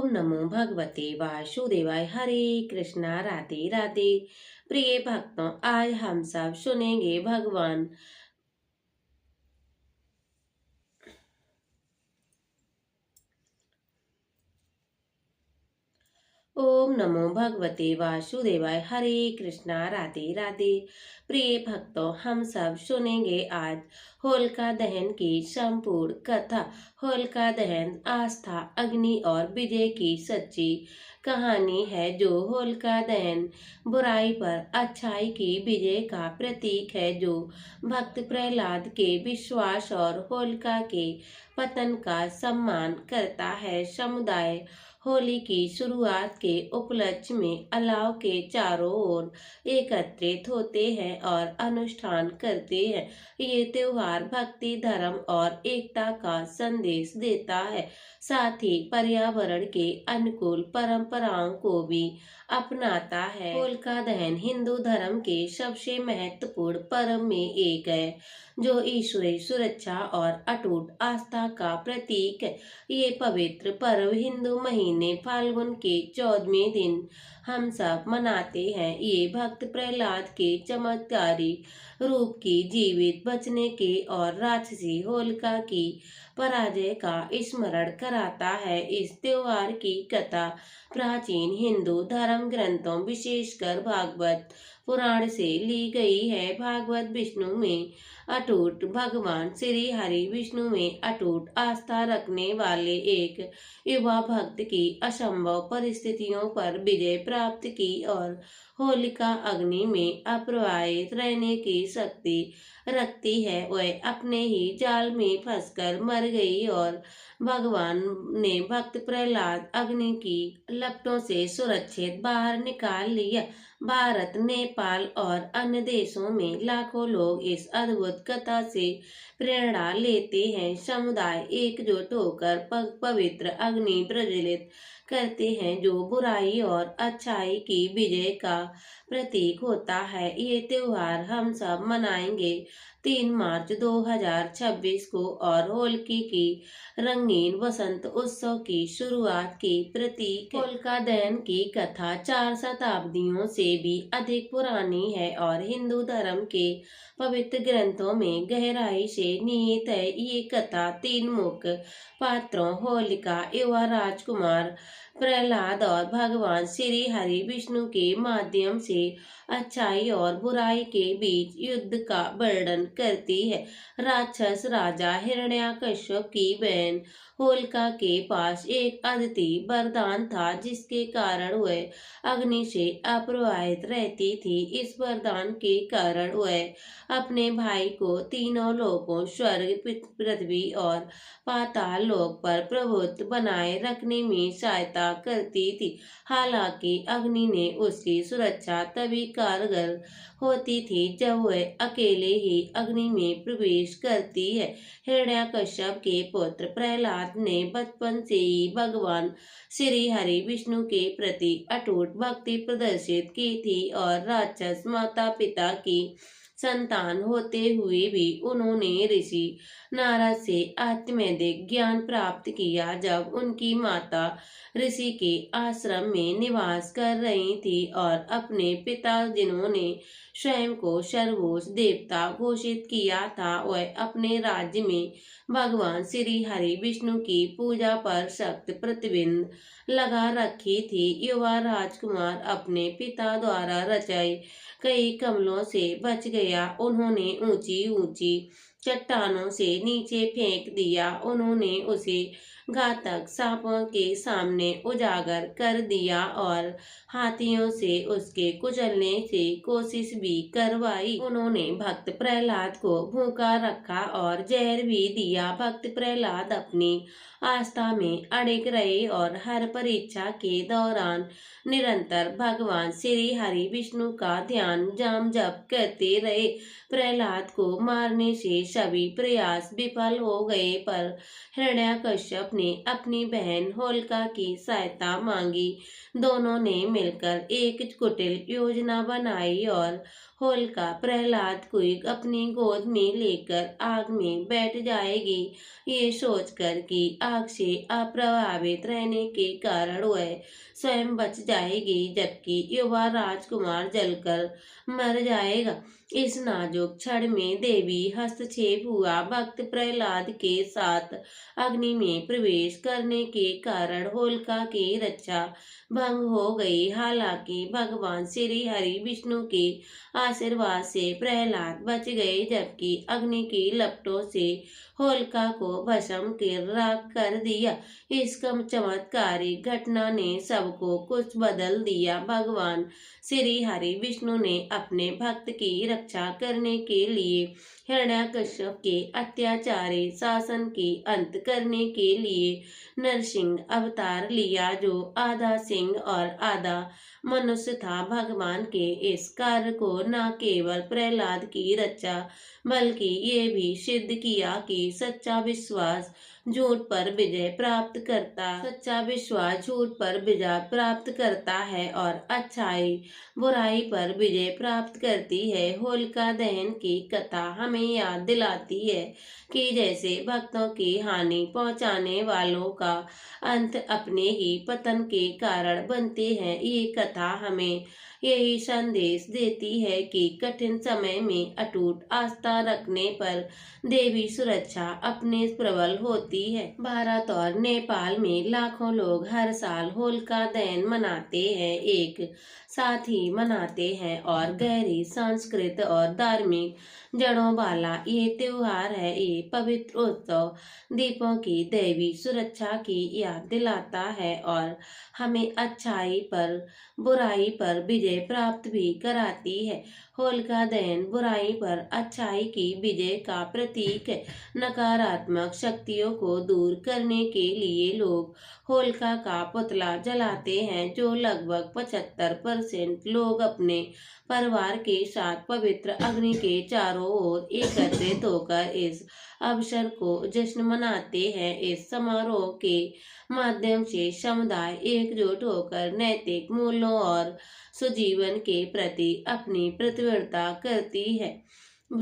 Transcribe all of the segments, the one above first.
ओम नमो भगवते वासुदेवाय। हरे कृष्णा, राधे राधे। प्रिय भक्तों, आज हम सब सुनेंगे भगवान ओम नमो भगवते वासुदेवाय। हरे कृष्णा, राधे राधे। प्रिय भक्तों, हम सब सुनेंगे आज होलिका दहन की संपूर्ण कथा। होलिका दहन आस्था, अग्नि और विजय की सच्ची कहानी है। जो होलिका दहन बुराई पर अच्छाई की विजय का प्रतीक है। जो भक्त प्रहलाद के विश्वास और होलिका के पतन का सम्मान करता है। समुदाय होली की शुरुआत के उपलक्ष्य में अलाव के चारों ओर एकत्रित होते हैं और अनुष्ठान करते हैं। ये त्योहार भक्ति, धर्म और एकता का संदेश देता है। साथ ही पर्यावरण के अनुकूल परंपराओं को भी अपनाता है। होलिका दहन हिंदू धर्म के सबसे महत्वपूर्ण पर्व में एक है, जो ईश्वरीय सुरक्षा और अटूट आस्था का प्रतीक है। ये पवित्र पर्व हिंदू महीने फाल्गुन के 14वें दिन हम सब मनाते हैं। ये भक्त प्रहलाद के चमत्कारी रूप की जीवित बचने के और राक्षसी होलिका की पराजय का स्मरण कराता है। इस त्योहार की कथा प्राचीन हिंदू धर्म ग्रंथों, विशेषकर भागवत पुराण से ली गई है। भागवत विष्णु में अटूट भगवान श्री हरि विष्णु में अटूट आस्था रखने वाले एक युवा भक्त की असंभव परिस्थितियों पर विजय प्राप्त की और होलिका अग्नि में अप्रवाहित रहने की शक्ति रखती है। वह अपने ही जाल में फंसकर मर गई और भगवान ने भक्त प्रहलाद अग्नि की लपटों से सुरक्षित बाहर निकाल लिया। भारत, नेपाल और अन्य देशों में लाखों लोग इस अद्भुत कथा से प्रेरणा लेते हैं। समुदाय एकजुट होकर पवित्र अग्नि प्रज्वलित करते हैं, जो बुराई और अच्छाई की विजय का प्रतीक होता है। ये त्योहार हम सब मनाएंगे 3 मार्च 2026 को और होलिका की रंगीन वसंत उत्सव की शुरुआत की प्रतीक। होलिका दहन की कथा 4 शताब्दियों से भी अधिक पुरानी है और हिंदू धर्म के पवित्र ग्रंथों में गहराई से निहित है। ये कथा 3 मुख्य पात्रों होलिका, युवा राजकुमार प्रहलाद और भगवान श्री हरि विष्णु के माध्यम से अच्छाई और बुराई के बीच युद्ध का वर्णन करती है। राक्षस राजा हिरण्याकश्यप की बहन होलिका के पास एक अद्वितीय वरदान था, जिसके कारण वह अग्नि से अप्रवाहित रहती थी। इस वरदान के कारण वह अपने भाई को तीनों लोकों स्वर्ग, पृथ्वी और पाताल लोक पर प्रभुत्व बनाए रखने में सहायता करती थी। हालांकि अग्नि ने उसकी सुरक्षा तभी कारगर होती थी जब वह अकेले ही अग्नि में प्रवेश करती है। हिरण्याकश्यप के पुत्र प्रहलाद ने बचपन से ही भगवान श्री हरि विष्णु के प्रति अटूट भक्ति प्रदर्शित की थी और राक्षस माता पिता की संतान होते हुए भी उन्होंने ऋषि नारद से आत्मवैदिक ज्ञान प्राप्त किया। जब उनकी माता ऋषि के आश्रम में निवास कर रही थी और अपने पिता, जिन्होंने स्वयं को सर्वोच्च देवता घोषित किया था, वह अपने राज्य में भगवान श्री हरि विष्णु की पूजा पर सख्त प्रतिबंध लगा रखी थी। युवा राजकुमार अपने पिता द्वारा रचाई कई कमलों से बच गया। उन्होंने ऊंची ऊंची चट्टानों से नीचे फेंक दिया। उन्होंने उसे घातक सांपों के सामने उजागर कर दिया और हाथियों से उसके कुचलने की कोशिश भी करवाई। उन्होंने भक्त प्रहलाद को भूखा रखा और जहर भी दिया। भक्त प्रहलाद अपनी आस्था में अड़िग रहे और हर परीक्षा के दौरान निरंतर भगवान श्री हरि विष्णु का ध्यान जाम जप करते रहे। प्रहलाद को मारने से सभी प्रयास विफल हो गए, पर हिरण्याकश्यप ने अपनी बहन होलिका की सहायता मांगी। दोनों ने मिलकर एक कुटिल योजना बनाई और होलिका प्रहलाद को अपनी गोद में लेकर आग में बैठ जाएगी, ये सोचकर कि आग से अप्रभावित रहने के कारण वह स्वयं बच जाएगी, जबकि युवा राजकुमार जलकर मर जाएगा। इस नाजुक क्षण में देवी हस्तक्षेप हुआ। भक्त प्रहलाद के साथ अग्नि में प्रवेश करने के कारण होलिका की रक्षा भंग हो गई। हालांकि भगवान श्री हरि विष्णु के आशीर्वाद से प्रहलाद बच गए, जबकि अग्नि की लपटों से होलिका को भस्म कर दिया। इस कम चमत्कारिक घटना ने सबको कुछ बदल दिया। भगवान श्री हरि विष्णु ने अपने भक्त की रक्षा करने के लिए हिरण्यकश्यप के अत्याचारी शासन के अंत करने के लिए नरसिंह अवतार लिया, जो आधा सिंह और आधा मनुष्य था। भगवान के इस कार्य को न केवल प्रहलाद की रक्षा बल्कि ये भी सिद्ध किया कि सच्चा विश्वास झूठ पर विजय प्राप्त करता है और अच्छाई बुराई पर विजय प्राप्त करती है। होलिका दहन की कथा हमें याद दिलाती है कि जैसे भक्तों की हानि पहुंचाने वालों का अंत अपने ही पतन के कारण बनते हैं। ये कथा हमें यही संदेश देती है कि कठिन समय में अटूट आस्था रखने पर देवी सुरक्षा अपने प्रबल होती है। भारत और नेपाल में लाखों लोग हर साल होलिका दहन मनाते हैं, एक साथ ही मनाते हैं और गहरी सांस्कृतिक और धार्मिक जड़ों वाला ये त्योहार है। ये पवित्र उत्सव दीपों की देवी सुरक्षा की याद दिलाता है और हमें अच्छाई पर बुराई पर विजय प्राप्त भी कराती है। होलिका दहन बुराई पर अच्छाई की विजय का प्रतीक है। नकारात्मक शक्तियों को दूर करने के लिए लोग होलिका का पुतला जलाते हैं, जो लगभग 75% लोग अपने परिवार के साथ पवित्र अग्नि के चारों ओर एकत्रित होकर इस अवसर को जश्न मनाते हैं। इस समारोह के माध्यम से समुदाय एकजुट होकर नैतिक मूल्यों और सुजीवन के प्रति अपनी प्रतिबद्धता करती है।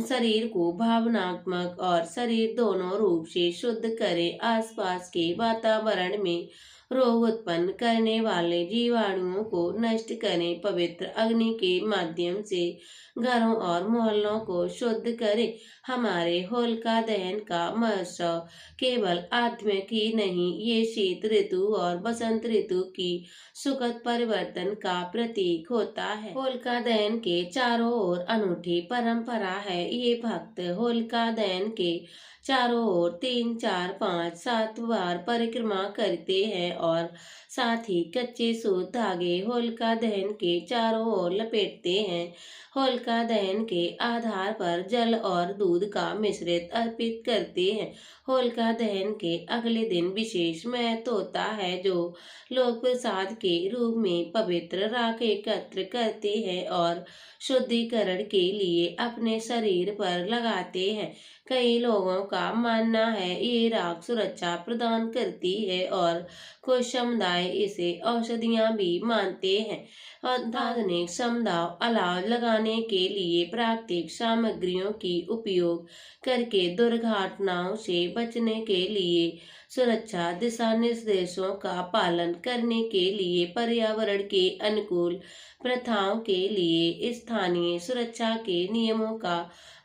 शरीर को भावनात्मक और शरीर दोनों रूप से शुद्ध करें। आसपास के वातावरण में रोग उत्पन्न करने वाले जीवाणुओं को नष्ट करें। पवित्र अग्नि के माध्यम से घरों और मोहल्लों को शुद्ध करें। हमारे होलिका दहन का महोत्सव केवल आध्यात्मिक ही नहीं, ये शीत ऋतु और बसंत ऋतु की सुखद परिवर्तन का प्रतीक होता है। होलिका दहन के चारों ओर अनूठी परंपरा है। ये भक्त होलिका दहन के चारों ओर 3, 4, 5, 7 बार परिक्रमा करते हैं और साथ ही कच्चे सूत धागे होलिका दहन के चारों ओर लपेटते हैं। होलिका दहन के आधार पर जल और दूध का मिश्रित अर्पित करते हैं। होलिका दहन के अगले दिन विशेष महत्व होता है, जो लोग प्रसाद के रूप में पवित्र राख एकत्र करते हैं और शुद्धिकरण के लिए अपने शरीर पर लगाते हैं। कई लोगों का मानना है ये राख सुरक्षा प्रदान करती है और कुछ समुदाय इसे औषधियां भी मानते हैं। आधुनिक समुदाय अलाव लगाने के लिए प्राकृतिक सामग्रियों की उपयोग करके दुर्घटनाओं से बचने के लिए सुरक्षा दिशा निर्देशों का पालन करने के लिए पर्यावरण के अनुकूल प्रथाओं के लिए स्थानीय सुरक्षा के नियमों का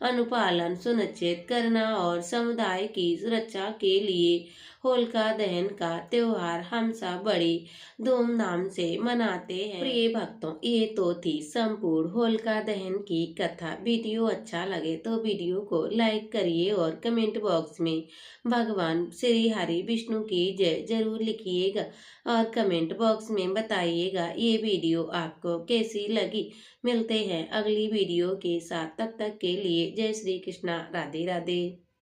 अनुपालन सुनिश्चित करना और समुदाय की सुरक्षा के लिए होलिका दहन का त्योहार हम सब बड़ी धूमधाम से मनाते हैं। प्रिय भक्तों, ये तो थी संपूर्ण होलिका दहन की कथा। वीडियो अच्छा लगे तो वीडियो को लाइक करिए और कमेंट बॉक्स में भगवान श्री हरि विष्णु की जय जरूर लिखिएगा और कमेंट बॉक्स में बताइएगा ये वीडियो आपको कैसी लगी। मिलते हैं अगली वीडियो के साथ, तब तक के लिए जय श्री कृष्णा, राधे राधे।